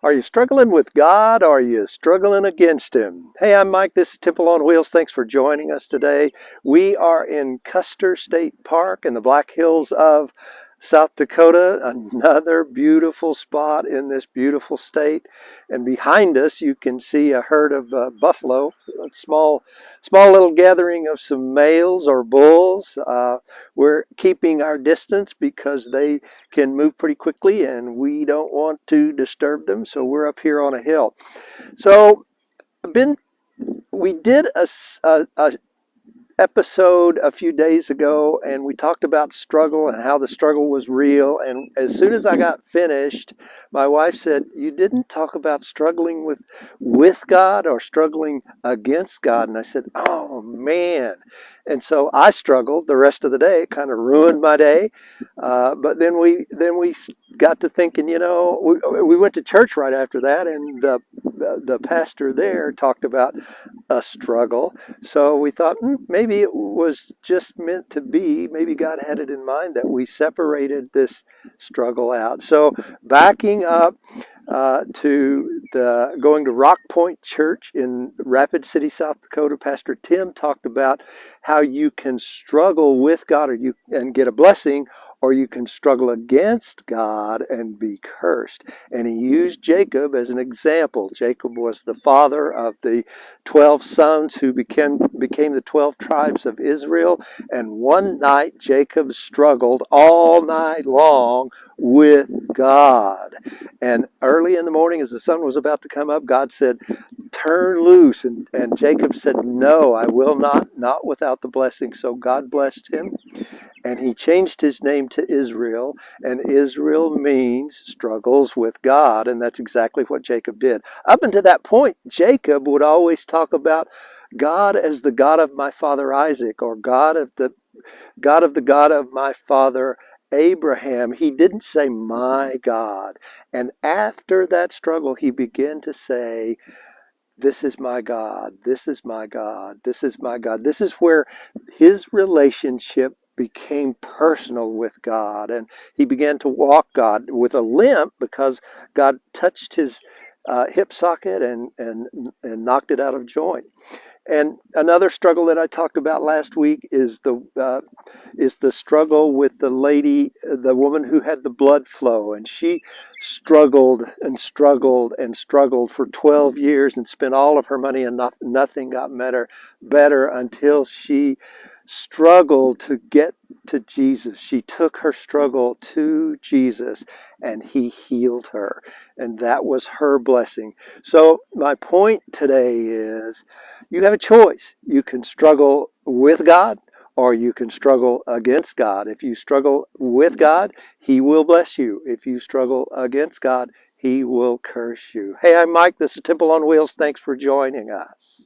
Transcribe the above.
Are you struggling with God or are you struggling against Him? Hey, I'm Mike. This is Temple on Wheels. Thanks for joining us today. We are in Custer State Park in the Black Hills of South Dakota, another beautiful spot in this beautiful state. And behind us, you can see a herd of buffalo, a small little gathering of some males or bulls. We're keeping our distance because they can move pretty quickly and we don't want to disturb them. So we're up here on a hill. So we did a episode a few days ago and we talked about struggle and how the struggle was real, and as soon as I got finished, my wife said, you didn't talk about struggling with God or struggling against God. And I said, oh man. And so I struggled the rest of the day. It kind of ruined my day, but then we got to thinking, we went to church right after that, and the pastor there talked about a struggle. So we thought maybe it was just meant to be. Maybe God had it in mind that we separated this struggle out. So backing up going to Rock Point Church in Rapid City, South Dakota, Pastor Tim talked about how you can struggle with God and get a blessing, or you can struggle against God and be cursed. And he used Jacob as an example. Jacob was the father of the 12 sons who became the 12 tribes of Israel. And one night, Jacob struggled all night long with God. And early in the morning, as the sun was about to come up, God said, turn loose. And Jacob said, no, I will not without the blessing. So God blessed him, and he changed his name to Israel. And Israel means struggles with God. And that's exactly what Jacob did. Up until that point, Jacob would always talk about God as the God of my father Isaac, or God of the God of my father Abraham. He didn't say my God. And after that struggle, he began to say, this is my God, this is my God, this is my God. This is where his relationship became personal with God, and he began to walk God with a limp because God touched his hip socket and knocked it out of joint. And another struggle that I talked about last week is the struggle with the woman who had the blood flow, and she struggled and struggled and struggled for 12 years and spent all of her money, and nothing got better until she struggled to get to Jesus. She took her struggle to Jesus and he healed her, and that was her blessing. So my point today is, you have a choice. You can struggle with God or you can struggle against God. If you struggle with God, He will bless you. If you struggle against God, He will curse you. Hey, I'm Mike. This is Temple on Wheels. Thanks for joining us.